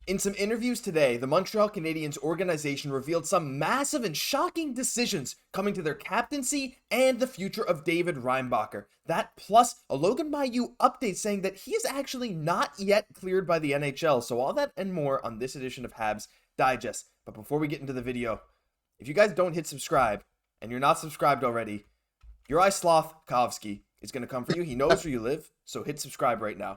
In some interviews today, the Montreal Canadiens organization revealed some massive and shocking decisions coming to their captaincy and the future of David Reinbacher. That plus a Logan Mailloux update saying that he is actually not yet cleared by the NHL. So all that and more on this edition of Habs Digest. But before we get into the video, if you guys don't hit subscribe and you're not subscribed already, Juraj Slafkovsky is going to come for you. He knows where you live, so hit subscribe right now.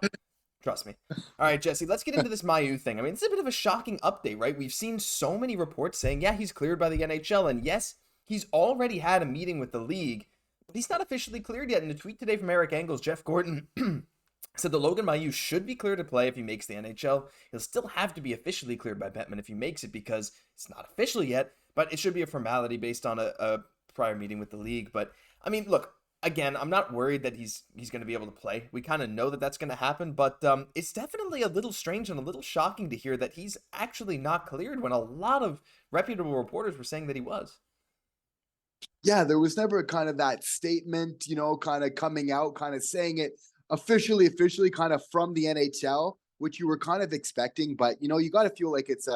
Trust me. All right, Jesse, let's get into this Mailloux thing. I mean, it's a bit of a shocking update, right? We've seen so many reports saying, yeah, he's cleared by the NHL, and yes, he's already had a meeting with the league, but he's not officially cleared yet. In a tweet today from Eric Engels, Jeff Gordon said that Logan Mailloux should be cleared to play if he makes the NHL. He'll still have to be officially cleared by Bettman if he makes it because it's not official yet, but it should be a formality based on a prior meeting with the league. But, I mean, look, again, I'm not worried that he's going to be able to play. We kind of know that that's going to happen, but it's definitely a little strange and a little shocking to hear that he's actually not cleared when a lot of reputable reporters were saying that he was. Yeah, there was never kind of that statement, kind of coming out, kind of saying it officially kind of from the NHL, which you were kind of expecting. But, you got to feel like it's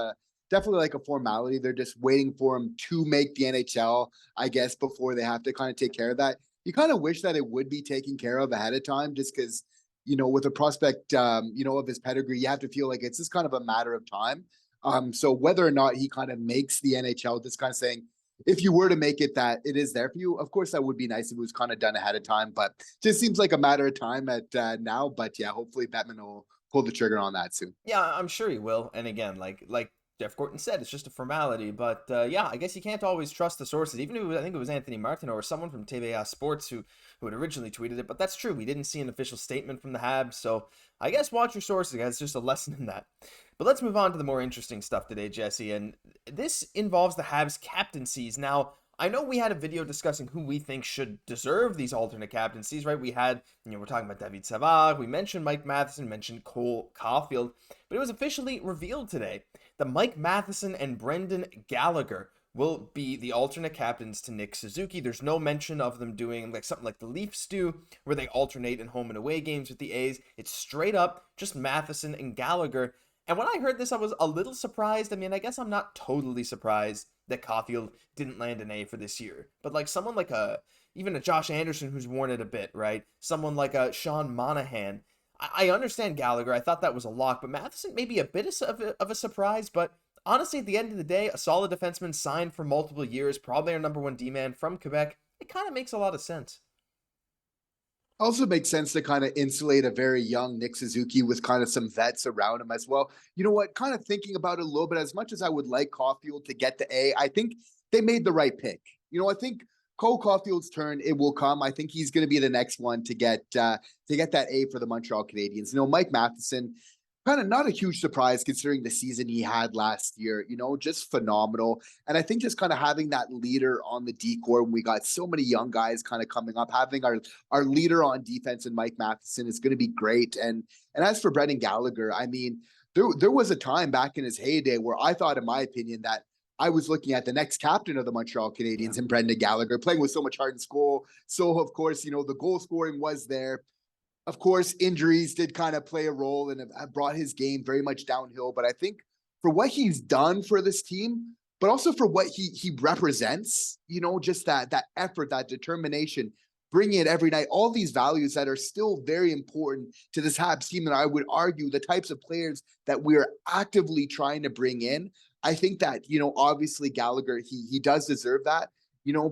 definitely like a formality. They're just waiting for him to make the NHL, I guess, before they have to kind of take care of that. You kind of wish that it would be taken care of ahead of time just because, with a prospect, of his pedigree, you have to feel like it's just kind of a matter of time. So whether or not he kind of makes the NHL, just kind of saying, if you were to make it, that it is there for you. Of course, that would be nice if it was kind of done ahead of time, but just seems like a matter of time at now. But yeah, hopefully Bettman will pull the trigger on that soon. Yeah, I'm sure he will. And again, like Jeff Gordon said, it's just a formality. But yeah, I guess you can't always trust the sources. Even if I think it was Anthony Martineau or someone from TVA Sports who had originally tweeted it. But that's true. We didn't see an official statement from the Habs. So I guess watch your sources, guys. It's just a lesson in that. But let's move on to the more interesting stuff today, Jesse. And this involves the Habs captaincies. Now, I know we had a video discussing who we think should deserve these alternate captaincies, right? We had, we're talking about David Savard. We mentioned Mike Matheson, mentioned Caufield. But it was officially revealed today that Mike Matheson and Brendan Gallagher will be the alternate captains to Nick Suzuki. There's no mention of them doing like something like the Leafs do, where they alternate in home and away games with the A's. It's straight up just Matheson and Gallagher. And when I heard this, I was a little surprised. I mean, I guess I'm not totally surprised that Caufield didn't land an A for this year. But like someone like even a Josh Anderson who's worn it a bit, right? Someone like a Sean Monahan. I understand Gallagher. I thought that was a lock, but Matheson may be a bit of a surprise. But honestly, at the end of the day, a solid defenseman signed for multiple years, probably our number one D-man from Quebec. It kind of makes a lot of sense. Also makes sense to kind of insulate a very young Nick Suzuki with kind of some vets around him as well. You know what? Kind of thinking about it a little bit, as much as I would like Caufield to get the A, I think they made the right pick. I think Cole Caufield's turn, it will come. I think he's going to be the next one to get that A for the Montreal Canadiens. Mike Matheson, kind of not a huge surprise considering the season he had last year, just phenomenal. And I think just kind of having that leader on the decor when we got so many young guys kind of coming up, having our leader on defense and Mike Matheson is going to be great. And as for Brendan Gallagher, I mean, there was a time back in his heyday where I thought, in my opinion, that I was looking at the next captain of the Montreal Canadiens and Brendan Gallagher playing with so much heart and soul. So of course, the goal scoring was there. Of course, injuries did kind of play a role and have brought his game very much downhill. But I think for what he's done for this team, but also for what he represents, just that effort, that determination, bringing it every night, all these values that are still very important to this Habs team. And I would argue the types of players that we're actively trying to bring in. I think that, obviously Gallagher, he does deserve that.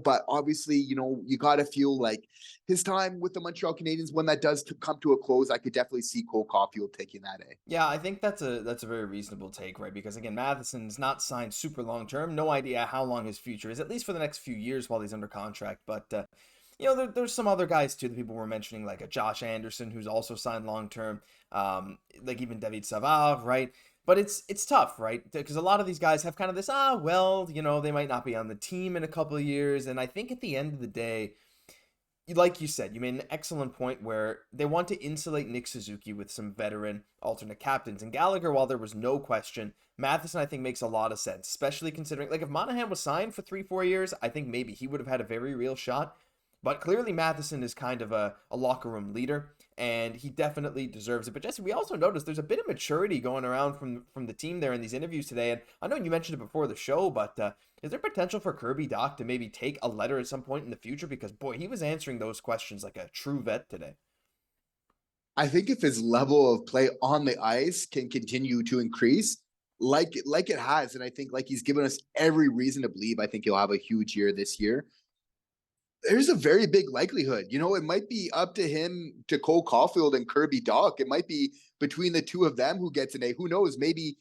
But obviously, you got to feel like his time with the Montreal Canadiens, when that does come to a close, I could definitely see Cole Cauffield taking that A. Yeah, I think that's a very reasonable take, right? Because again, Matheson's not signed super long term. No idea how long his future is, at least for the next few years while he's under contract. But there's some other guys too that people were mentioning, like a Josh Anderson who's also signed long term, like even David Savard, right? But it's tough, right? Because a lot of these guys have kind of this, they might not be on the team in a couple of years. And I think at the end of the day, like you said, you made an excellent point where they want to insulate Nick Suzuki with some veteran alternate captains. And Gallagher, while there was no question, Matheson, I think, makes a lot of sense, especially considering, like, if Monahan was signed for 3-4 years, I think maybe he would have had a very real shot. But clearly Matheson is kind of a locker room leader. and he definitely deserves it. But Jesse, we also noticed there's a bit of maturity going around from the team there in these interviews today. And I know you mentioned it before the show, but is there potential for Kirby Dach to maybe take a letter at some point in the future? Because boy, he was answering those questions like a true vet today. I think if his level of play on the ice can continue to increase, like it has, and I think like he's given us every reason to believe, I think he'll have a huge year this year. There's a very big likelihood, it might be up to him to Cole Caufield and Kirby Dach. It might be between the two of them who gets an A. Who knows? Maybe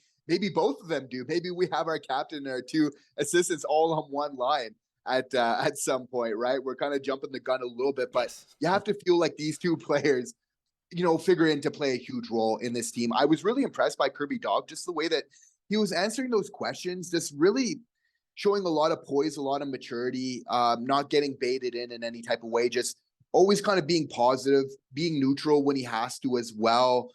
both of them do. Maybe we have our captain and our two assistants all on one line at some point, right? We're kind of jumping the gun a little bit, but Yes. you have to feel like these two players figure in to play a huge role in this team. I was really impressed by Kirby Dach, just the way that he was answering those questions, just really showing a lot of poise, a lot of maturity, not getting baited in any type of way, just always kind of being positive, being neutral when he has to as well.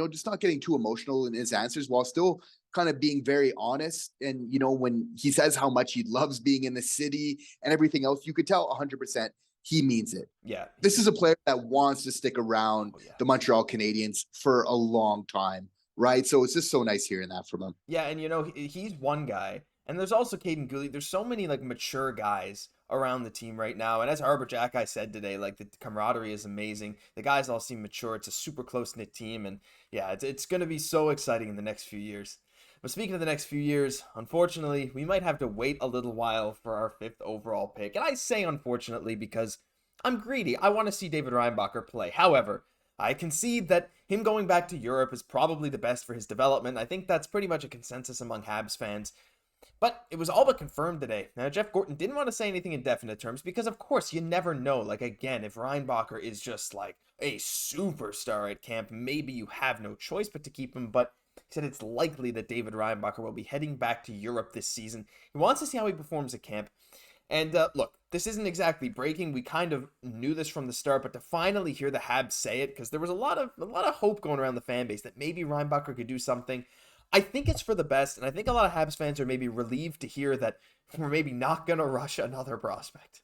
Just not getting too emotional in his answers while still kind of being very honest. And, when he says how much he loves being in the city and everything else, you could tell 100% he means it. Yeah. This is a player that wants to stick around the Montreal Canadiens for a long time, right? So it's just so nice hearing that from him. Yeah, and he's one guy. And there's also Cayden Guhle. There's so many like mature guys around the team right now. And as Arber Xhekaj said today, like the camaraderie is amazing. The guys all seem mature. It's a super close-knit team. And yeah, it's going to be so exciting in the next few years. But speaking of the next few years, unfortunately, we might have to wait a little while for our 5th overall pick. And I say unfortunately because I'm greedy. I want to see David Reinbacher play. However, I concede that him going back to Europe is probably the best for his development. I think that's pretty much a consensus among Habs fans. But it was all but confirmed today. Now, Jeff Gorton didn't want to say anything in definite terms because, of course, you never know. Like, again, if Reinbacher is just like a superstar at camp, maybe you have no choice but to keep him. But he said it's likely that David Reinbacher will be heading back to Europe this season. He wants to see how he performs at camp. And look, this isn't exactly breaking. We kind of knew this from the start, but to finally hear the Habs say it, because there was a lot of hope going around the fan base that maybe Reinbacher could do something. I think it's for the best, and I think a lot of Habs fans are maybe relieved to hear that we're maybe not going to rush another prospect.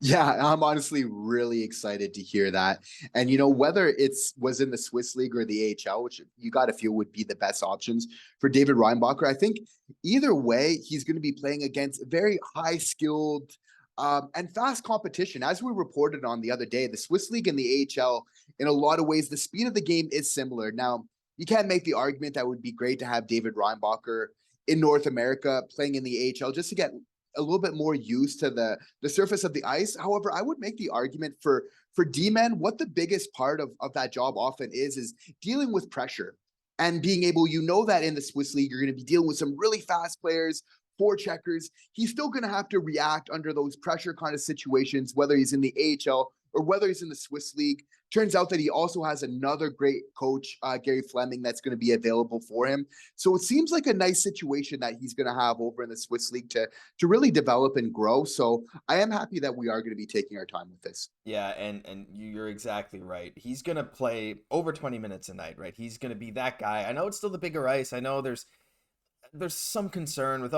Yeah, I'm honestly really excited to hear that. And, whether was in the Swiss League or the AHL, which you got to feel would be the best options for David Reinbacher, I think either way, he's going to be playing against very high-skilled and fast competition. As we reported on the other day, the Swiss League and the AHL, in a lot of ways, the speed of the game is similar. Now, you can't make the argument that it would be great to have David Reinbacher in North America playing in the AHL just to get a little bit more used to the surface of the ice. However, I would make the argument for D-men, what the biggest part of that job often is dealing with pressure and being able, that in the Swiss League, you're going to be dealing with some really fast players, forecheckers. He's still going to have to react under those pressure kind of situations, whether he's in the AHL or whether he's in the Swiss League. Turns out that he also has another great coach, Gary Fleming, that's going to be available for him. So it seems like a nice situation that he's going to have over in the Swiss League to really develop and grow. So I am happy that we are going to be taking our time with this. Yeah, and you're exactly right. He's going to play over 20 minutes a night, right? He's going to be that guy. I know it's still the bigger ice. I know there's some concern with,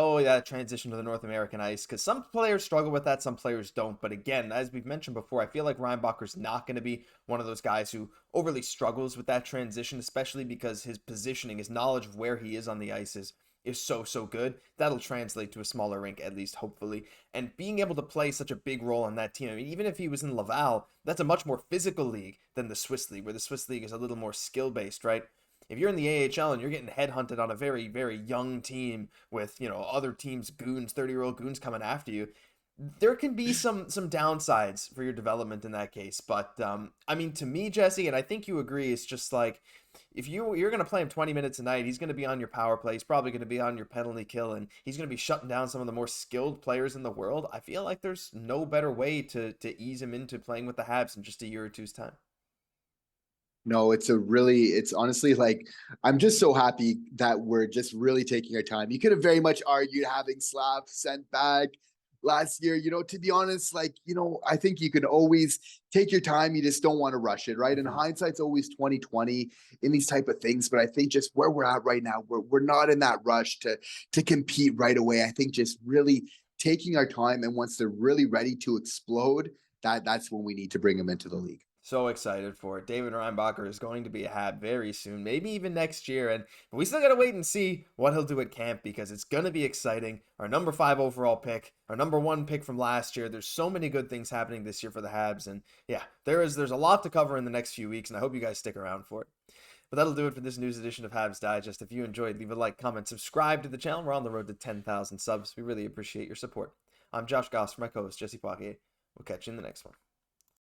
transition to the North American ice, because some players struggle with that, some players don't. But again, as we've mentioned before, I feel like Reinbacher's not going to be one of those guys who overly struggles with that transition, especially because his positioning, his knowledge of where he is on the ice is so good. That'll translate to a smaller rink, at least hopefully. And being able to play such a big role on that team, I mean, even if he was in Laval, that's a much more physical league than the Swiss League, where the Swiss League is a little more skill-based, right? If you're in the AHL and you're getting headhunted on a very, very young team with, other teams' goons, 30-year-old goons coming after you, there can be some downsides for your development in that case. But, I mean, to me, Jesse, and I think you agree, it's just like, if you're going to play him 20 minutes a night, he's going to be on your power play. He's probably going to be on your penalty kill, and he's going to be shutting down some of the more skilled players in the world. I feel like there's no better way to ease him into playing with the Habs in just a year or two's time. No, it's honestly like, I'm just so happy that we're just really taking our time. You could have very much argued having Slav sent back last year, to be honest, I think you can always take your time. You just don't want to rush it, right? And hindsight's always 2020 in these type of things. But I think just where we're at right now, we're not in that rush to compete right away. I think just really taking our time, and once they're really ready to explode, that's when we need to bring them into the league. So excited for it. David Reinbacher is going to be a Hab very soon, maybe even next year. And we still got to wait and see what he'll do at camp because it's going to be exciting. Our number 5 overall pick, our number 1 pick from last year. There's so many good things happening this year for the Habs. And yeah, there's a lot to cover in the next few weeks. And I hope you guys stick around for it. But that'll do it for this news edition of Habs Digest. If you enjoyed, leave a like, comment, subscribe to the channel. We're on the road to 10,000 subs. We really appreciate your support. I'm Josh Goss for my co-host Jesse Poirier. We'll catch you in the next one.